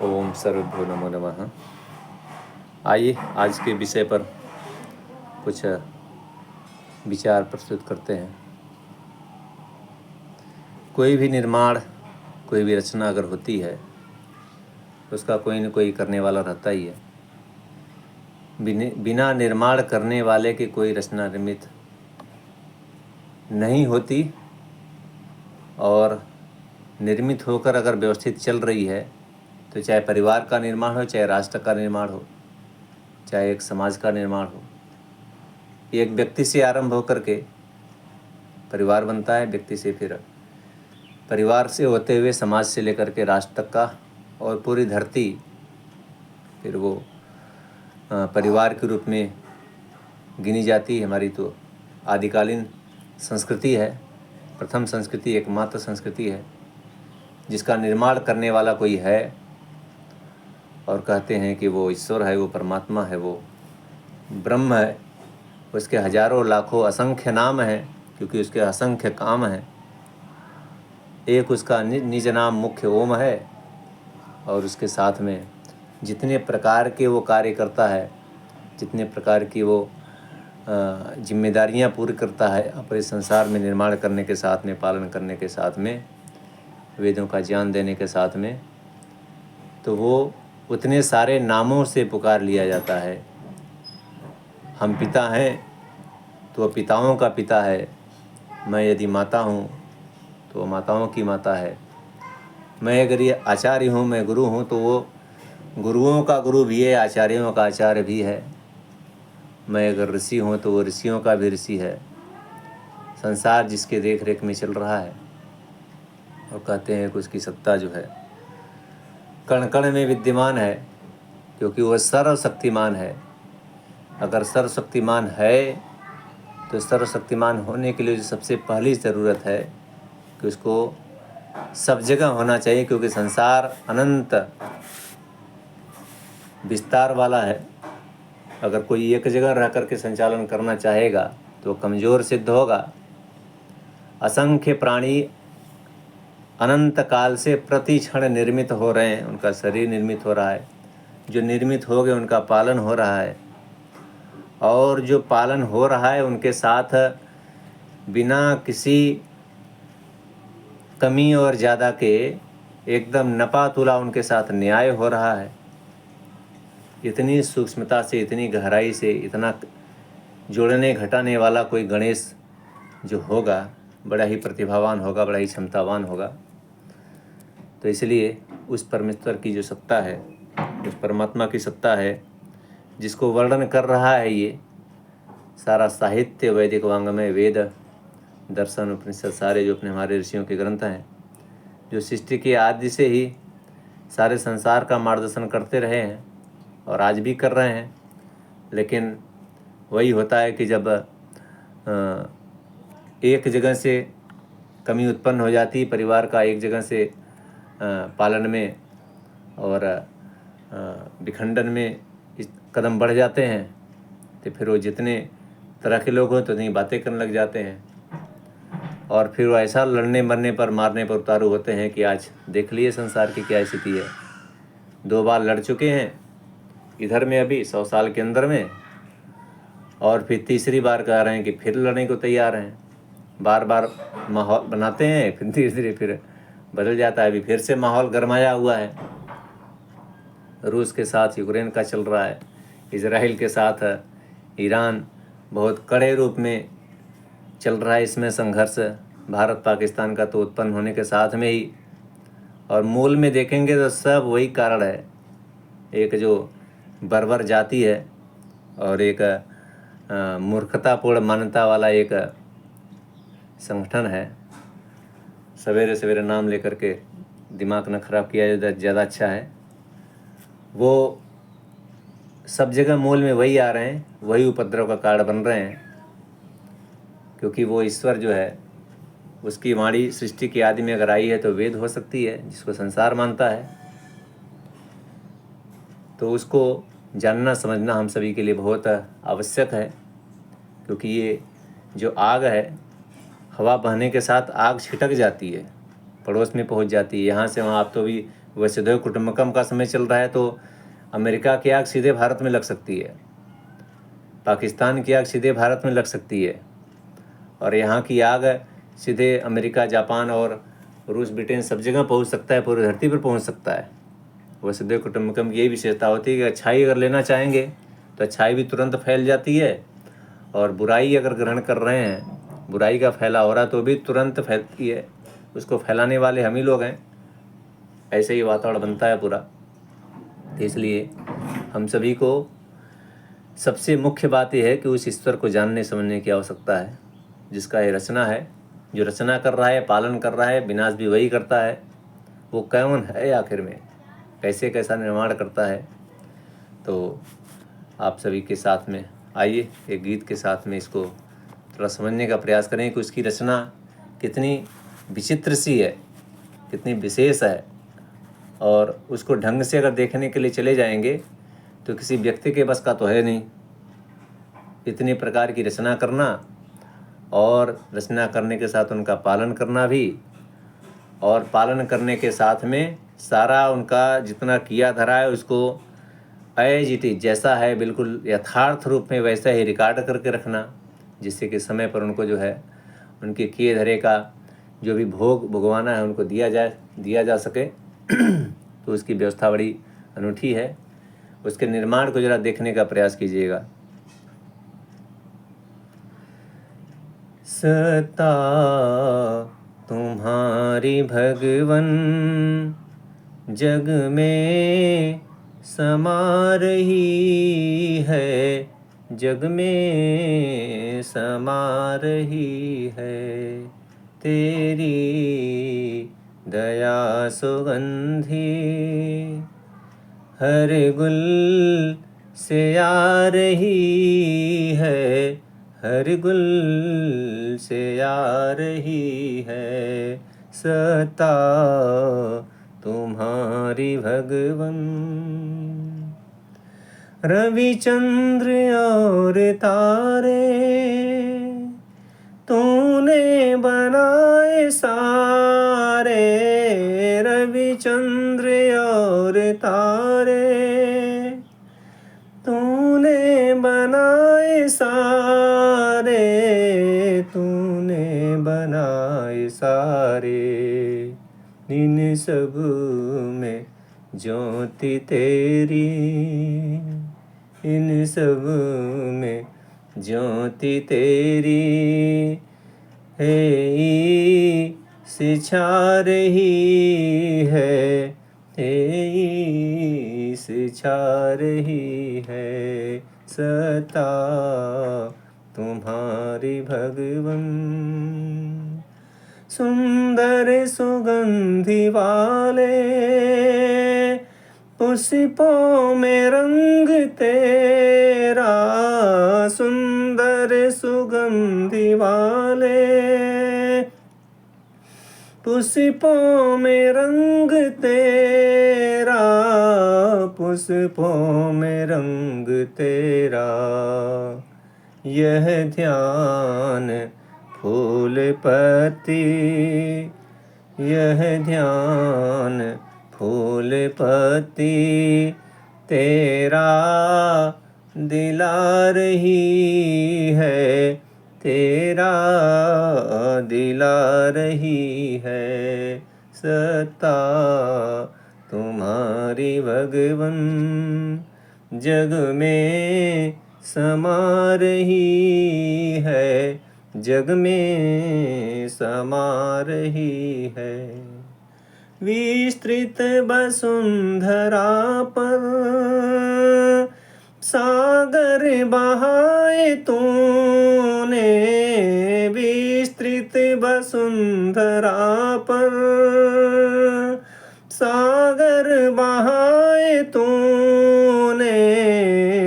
ओम सर्वभ्यो नमो नमः। आइए आज के विषय पर कुछ विचार प्रस्तुत करते हैं। कोई भी निर्माण, कोई भी रचना अगर होती है तो उसका कोई न कोई करने वाला रहता ही है। बिना निर्माण करने वाले की कोई रचना निर्मित नहीं होती, और निर्मित होकर अगर व्यवस्थित चल रही है तो चाहे परिवार का निर्माण हो, चाहे राष्ट्र का निर्माण हो, चाहे एक समाज का निर्माण हो, एक व्यक्ति से आरंभ होकर के परिवार बनता है, व्यक्ति से फिर परिवार से होते हुए समाज से लेकर के राष्ट्र तक का, और पूरी धरती फिर वो परिवार के रूप में गिनी जाती है। हमारी तो आदिकालीन संस्कृति है, प्रथम संस्कृति, एकमात्र संस्कृति है जिसका निर्माण करने वाला कोई है, और कहते हैं कि वो ईश्वर है, वो परमात्मा है, वो ब्रह्म है। उसके हजारों लाखों असंख्य नाम हैं, क्योंकि उसके असंख्य काम हैं। एक उसका निज नाम मुख्य ओम है, और उसके साथ में जितने प्रकार के वो कार्य करता है, जितने प्रकार की वो जिम्मेदारियां पूरी करता है अपने संसार में निर्माण करने के साथ में, पालन करने के साथ में, वेदों का ज्ञान देने के साथ में, तो वो उतने सारे नामों से पुकार लिया जाता है। हम पिता हैं तो वह पिताओं का पिता है। मैं यदि माता हूँ तो वह माताओं की माता है। मैं अगर ये आचार्य हूँ, मैं गुरु हूँ, तो वो गुरुओं का गुरु भी है, आचार्यों का आचार्य भी है। मैं अगर ऋषि हूँ तो वो ऋषियों का भी ऋषि है। संसार जिसके देख रेख में चल रहा है, और कहते हैं कि उसकी सत्ता जो है कण कण में विद्यमान है, क्योंकि वह सर्वशक्तिमान है। अगर सर्वशक्तिमान है तो सर्वशक्तिमान होने के लिए जो सबसे पहली ज़रूरत है कि उसको सब जगह होना चाहिए, क्योंकि संसार अनंत विस्तार वाला है। अगर कोई एक जगह रह कर के संचालन करना चाहेगा तो कमज़ोर सिद्ध होगा। असंख्य प्राणी अनंत काल से प्रति क्षण निर्मित हो रहे हैं, उनका शरीर निर्मित हो रहा है, जो निर्मित हो गए उनका पालन हो रहा है, और जो पालन हो रहा है उनके साथ बिना किसी कमी और ज़्यादा के एकदम नपा तुला उनके साथ न्याय हो रहा है। इतनी सूक्ष्मता से, इतनी गहराई से, इतना जोड़ने घटाने वाला कोई गणेश जो होगा, बड़ा ही प्रतिभावान होगा, बड़ा ही क्षमतावान होगा। तो इसलिए उस परमेश्वर की जो सत्ता है, उस परमात्मा की सत्ता है, जिसको वर्णन कर रहा है ये सारा साहित्य, वैदिक वांग्मय, वेद, दर्शन, उपनिषद, सारे जो अपने हमारे ऋषियों के ग्रंथ हैं, जो सृष्टि के आदि से ही सारे संसार का मार्गदर्शन करते रहे हैं और आज भी कर रहे हैं। लेकिन वही होता है कि जब एक जगह से कमी उत्पन्न हो जाती है, परिवार का एक जगह से पालन में और विखंडन में इस कदम बढ़ जाते हैं, तो फिर वो जितने तरह के लोग हों तो उतनी बातें करने लग जाते हैं, और फिर वो ऐसा लड़ने मरने पर, मारने पर उतारू होते हैं कि आज देख लिए संसार की क्या स्थिति है। 2 बार लड़ चुके हैं इधर में अभी 100 साल के अंदर में, और फिर तीसरी बार कह रहे हैं कि फिर लड़ने को तैयार हैं। बार बार माहौल बनाते हैं, फिर धीरे धीरे फिर बदल जाता है। अभी फिर से माहौल गरमाया हुआ है, रूस के साथ यूक्रेन का चल रहा है, इजराइल के साथ ईरान बहुत कड़े रूप में चल रहा है। इसमें संघर्ष भारत पाकिस्तान का तो उत्पन्न होने के साथ में ही, और मूल में देखेंगे तो सब वही कारण है। एक जो बर्बर जाति है, और एक मूर्खतापूर्ण मान्यता वाला एक संगठन है। सवेरे सवेरे नाम लेकर के दिमाग न खराब किया ज़्यादा अच्छा है। वो सब जगह मूल में वही आ रहे हैं, वही उपद्रव का कारण बन रहे हैं, क्योंकि वो ईश्वर जो है, उसकी वाणी सृष्टि के आदि में अगर आई है तो वेद हो सकती है, जिसको संसार मानता है। तो उसको जानना समझना हम सभी के लिए बहुत आवश्यक है, क्योंकि ये जो आग है, हवा बहने के साथ आग छिटक जाती है, पड़ोस में पहुंच जाती है, यहाँ से वहाँ। आप तो भी वसुधैव कुटुंबकम का समय चल रहा है, तो अमेरिका की आग सीधे भारत में लग सकती है, पाकिस्तान की आग सीधे भारत में लग सकती है, और यहाँ की आग सीधे अमेरिका, जापान और रूस, ब्रिटेन सब जगह पहुँच सकता है, पूरी धरती पर पहुँच सकता है। वसुधैव कुटुंबकम की यही विशेषता होती है कि अच्छाई अगर लेना चाहेंगे तो अच्छाई भी तुरंत फैल जाती है, और बुराई अगर ग्रहण कर रहे हैं, बुराई का फैला हो रहा तो भी तुरंत फैलती है। उसको फैलाने वाले हम ही लोग हैं। ऐसे ही वातावरण बनता है पूरा। इसलिए हम सभी को सबसे मुख्य बात यह है कि उस ईश्वर को जानने समझने की आवश्यकता है, जिसका ये रचना है, जो रचना कर रहा है, पालन कर रहा है, विनाश भी वही करता है। वो कौन है आखिर में, कैसे कैसा निर्माण करता है। तो आप सभी के साथ में आइए एक गीत के साथ में इसको थोड़ा समझने का प्रयास करें कि उसकी रचना कितनी विचित्र सी है, कितनी विशेष है, और उसको ढंग से अगर देखने के लिए चले जाएंगे तो किसी व्यक्ति के बस का तो है नहीं इतनी प्रकार की रचना करना, और रचना करने के साथ उनका पालन करना भी, और पालन करने के साथ में सारा उनका जितना किया धरा है उसको एज इट इज जैसा है बिल्कुल यथार्थ रूप में वैसा ही रिकॉर्ड करके रखना, जिससे कि समय पर उनको जो है उनके किए धरे का जो भी भोग भुगवाना है उनको दिया जा सके। तो उसकी व्यवस्था बड़ी अनूठी है। उसके निर्माण को जरा देखने का प्रयास कीजिएगा। सत्ता तुम्हारी भगवन जग में समा रही है, जग में समा रही है। तेरी दया सुगंधी हर गुल से आ रही है, हर गुल से आ रही है। सत्ता तुम्हारी भगवन। रविचंद्र और तारे तूने बनाए सारे, रविचंद्र और तारे तूने बनाए सारे, तूने बनाए सारे। इन सब में ज्योति तेरी, इन सब में ज्योति तेरी है छा रही है, छा रही है। सत्ता तुम्हारी भगवन। सुंदर सुगंधि वाले पुष्पों में रंग तेरा, सुंदर सुगंधि वाले पुष्पों में रंग तेरा, पुष्पों में रंग तेरा। यह ध्यान फूल पत्ती, यह ध्यान फूल पत्ती तेरा दिला रही है, तेरा दिला रही है। सत्ता तुम्हारी भगवन जग में समा रही है, जग में समा रही है। विस्तृत वसुंधरा पर सागर बहाए तूने, विस्तृत वसुंधरा पर सागर बहाए तूने,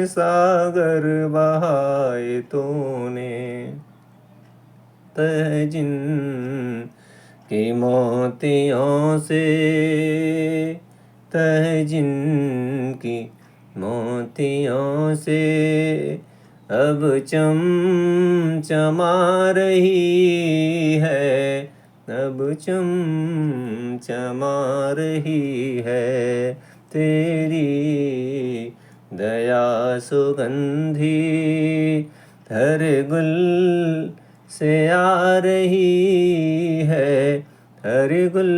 सागर बहाए तूने। तह जिन की मोतियों से, तह जिन की मोतियों से अब चमचमा रही है, अब चमचमा रही है तेरी दया सुगंधी, हर गुल से आ रही है, हर गुल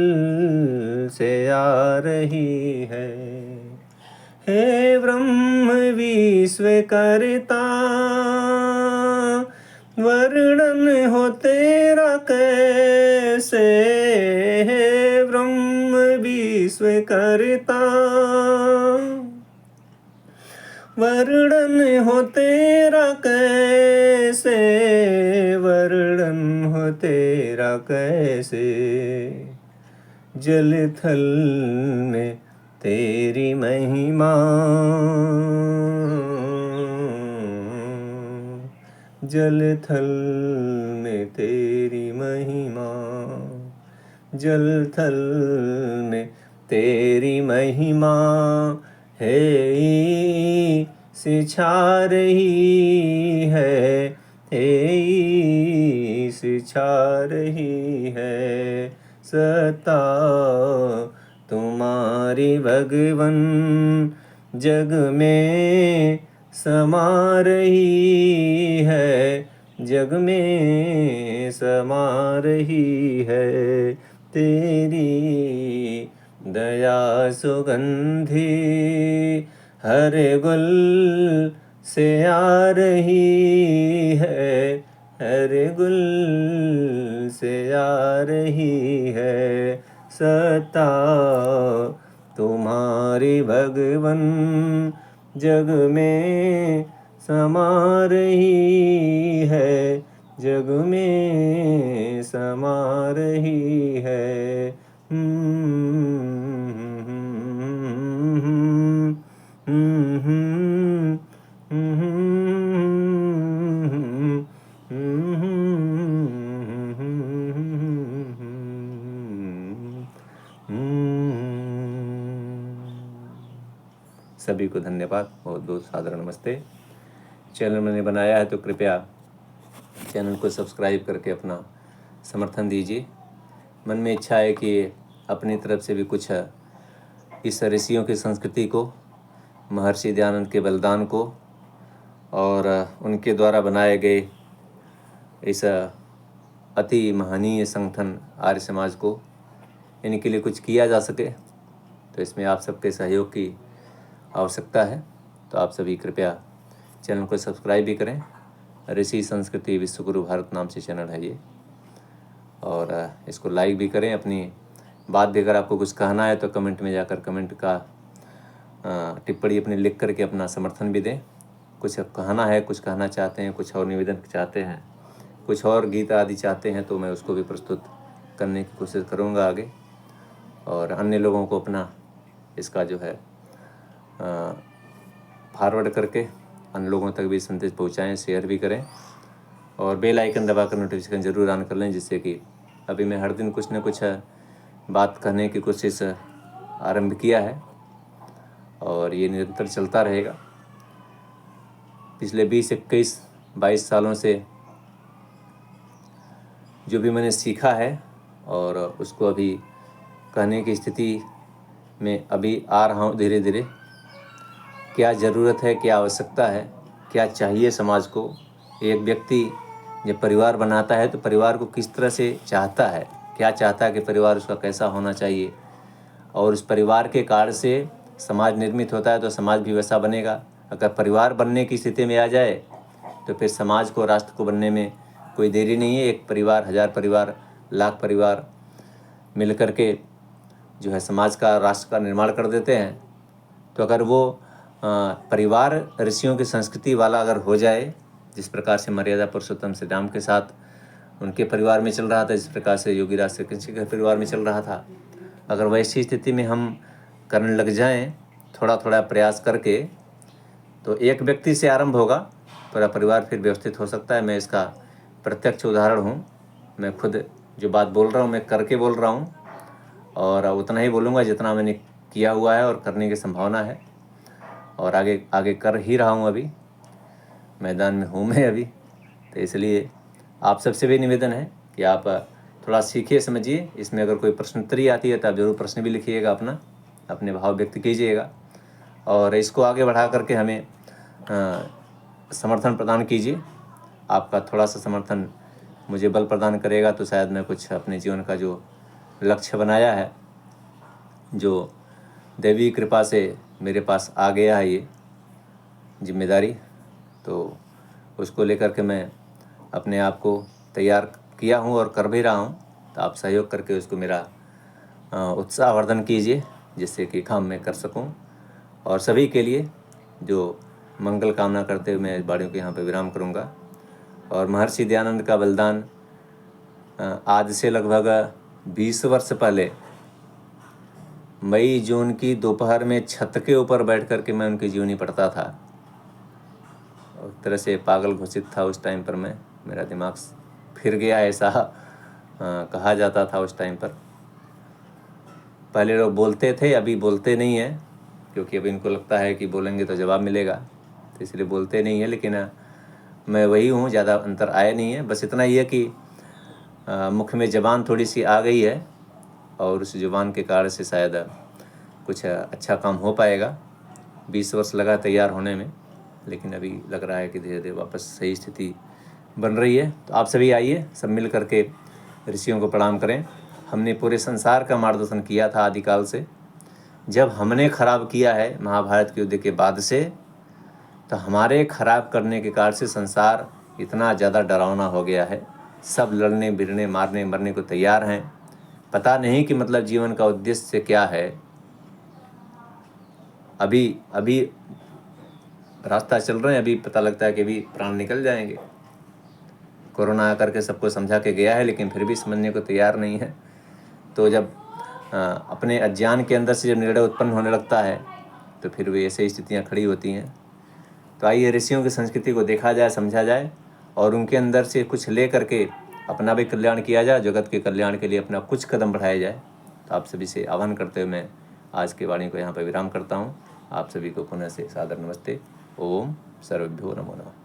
से आ रही है। हे ब्रह्म विश्वकर्ता, वर्णन हो तेरा कैसे, हे ब्रह्म विश्वकर्ता, वर्णन हो तेरा कैसे, वर्णन हो तेरा कैसे। जल थल में तेरी महिमा, जल थल में तेरी महिमा, जल थल में तेरी महिमा है, सिछा रही है, सिछा रही है। सत्ता तुम्हारी भगवन जग में समा रही है, जग में समा रही है। तेरी दया सुगंधी हर गुल से आ रही है, हर गुल से आ रही है। सत्ता तुम्हारी भगवन जग में समा रही है, जग में समा रही है। सभी को धन्यवाद, बहुत बहुत सादर नमस्ते। चैनल मैंने बनाया है तो कृपया चैनल को सब्सक्राइब करके अपना समर्थन दीजिए। मन में इच्छा है कि अपनी तरफ से भी कुछ इस ऋषियों की संस्कृति को, महर्षि दयानंद के बलिदान को और उनके द्वारा बनाए गए इस अति महनीय संगठन आर्य समाज को, इनके लिए कुछ किया जा सके, तो इसमें आप सबके सहयोग की आवश्यकता है। तो आप सभी कृपया चैनल को सब्सक्राइब भी करें। ऋषि संस्कृति विश्वगुरु भारत नाम से चैनल है ये, और इसको लाइक भी करें। अपनी बात भी अगर आपको कुछ कहना है तो कमेंट में जाकर कमेंट का टिप्पणी अपनी लिख करके अपना समर्थन भी दें। कुछ कहना है, कुछ कहना चाहते हैं, कुछ और निवेदन चाहते हैं, कुछ और गीत आदि चाहते हैं, तो मैं उसको भी प्रस्तुत करने की कोशिश करूँगा आगे। और अन्य लोगों को अपना इसका जो है फॉरवर्ड करके अन्य लोगों तक भी संदेश पहुंचाएं, शेयर भी करें और बेल आइकन दबाकर नोटिफिकेशन ज़रूर ऑन कर लें, जिससे कि अभी मैं हर दिन कुछ न कुछ बात करने की कोशिश आरंभ किया है और ये निरंतर चलता रहेगा। पिछले 20, 21, 22 सालों से जो भी मैंने सीखा है और उसको अभी कहने की स्थिति में अभी आ रहा हूँ धीरे धीरे। क्या ज़रूरत है, क्या आवश्यकता है, क्या चाहिए समाज को। एक व्यक्ति जब परिवार बनाता है तो परिवार को किस तरह से चाहता है, क्या चाहता है कि परिवार उसका कैसा होना चाहिए, और उस परिवार के कार्य से समाज निर्मित होता है तो समाज भी वैसा बनेगा। अगर परिवार बनने की स्थिति में आ जाए तो फिर समाज को, राष्ट्र को बनने में कोई देरी नहीं है। एक परिवार, 1000 परिवार, लाख परिवार मिल कर के जो है समाज का, राष्ट्र का निर्माण कर देते हैं। तो अगर वो परिवार ऋषियों की संस्कृति वाला अगर हो जाए, जिस प्रकार से मर्यादा पुरुषोत्तम श्री राम के साथ उनके परिवार में चल रहा था, जिस प्रकार से योगीराज श्री कृष्ण के परिवार में चल रहा था, अगर वैसी स्थिति में हम करने लग जाएं थोड़ा थोड़ा प्रयास करके, तो एक व्यक्ति से आरंभ होगा, पूरा परिवार फिर व्यवस्थित हो सकता है। मैं इसका प्रत्यक्ष उदाहरण हूँ। मैं खुद जो बात बोल रहा हूँ मैं करके बोल रहा हूँ, और उतना ही बोलूँगा जितना मैंने किया हुआ है और करने की संभावना है, और आगे आगे कर ही रहा हूँ। अभी मैदान में हूँ मैं अभी, तो इसलिए आप सबसे भी निवेदन है कि आप थोड़ा सीखिए, समझिए। इसमें अगर कोई प्रश्नोत्तरी आती है तो आप ज़रूर प्रश्न भी लिखिएगा, अपने भाव व्यक्त कीजिएगा और इसको आगे बढ़ा करके हमें समर्थन प्रदान कीजिए। आपका थोड़ा सा समर्थन मुझे बल प्रदान करेगा तो शायद मैं कुछ अपने जीवन का जो लक्ष्य बनाया है, जो दैवी कृपा से मेरे पास आ गया है ये जिम्मेदारी, तो उसको लेकर के मैं अपने आप को तैयार किया हूँ और कर भी रहा हूँ। तो आप सहयोग करके उसको मेरा उत्साहवर्धन कीजिए, जिससे कि काम मैं कर सकूँ। और सभी के लिए जो मंगल कामना करते हुए मैं वाणियों को यहाँ पे विराम करूँगा। और महर्षि दयानंद का बलिदान आज से लगभग 20 वर्ष पहले मई जून की दोपहर में छत के ऊपर बैठ कर के मैं उनकी जीवनी पढ़ता था। और एक तरह से पागल घोषित था उस टाइम पर मैं, मेरा दिमाग फिर गया ऐसा कहा जाता था उस टाइम पर। पहले लोग बोलते थे, अभी बोलते नहीं हैं, क्योंकि अभी इनको लगता है कि बोलेंगे तो जवाब मिलेगा, तो इसलिए बोलते नहीं है। लेकिन मैं वही हूँ, ज़्यादा अंतर आया नहीं है। बस इतना ही है कि मुख में ज़बान थोड़ी सी आ गई है और उस ज़ुबान के कारण से शायद कुछ अच्छा काम हो पाएगा। 20 वर्ष लगा तैयार होने में, लेकिन अभी लग रहा है कि धीरे धीरे वापस सही स्थिति बन रही है। तो आप सभी आइए, सब मिल करके ऋषियों को प्रणाम करें। हमने पूरे संसार का मार्गदर्शन किया था आदिकाल से। जब हमने खराब किया है महाभारत के युद्ध के बाद से, तो हमारे खराब करने के कारण से संसार इतना ज़्यादा डरावना हो गया है। सब लड़ने भिड़ने मारने मरने को तैयार हैं। पता नहीं कि मतलब जीवन का उद्देश्य क्या है। अभी रास्ता चल रहे हैं, अभी पता लगता है कि अभी प्राण निकल जाएंगे। कोरोना आकर के सबको समझा के गया है, लेकिन फिर भी समझने को तैयार नहीं है। तो जब अपने अज्ञान के अंदर से जब निर्णय उत्पन्न होने लगता है, तो फिर वे ऐसे स्थितियाँ खड़ी होती हैं। तो आइए ऋषियों की संस्कृति को देखा जाए, समझा जाए और उनके अंदर से कुछ ले करके अपना भी कल्याण किया जाए, जगत के कल्याण के लिए अपना कुछ कदम बढ़ाया जाए। तो आप सभी से आह्वान करते हुए मैं आज की वाणी को यहाँ पर विराम करता हूँ। आप सभी को पुनः से सादर नमस्ते। ओम सर्वभ्यो नमो नमः।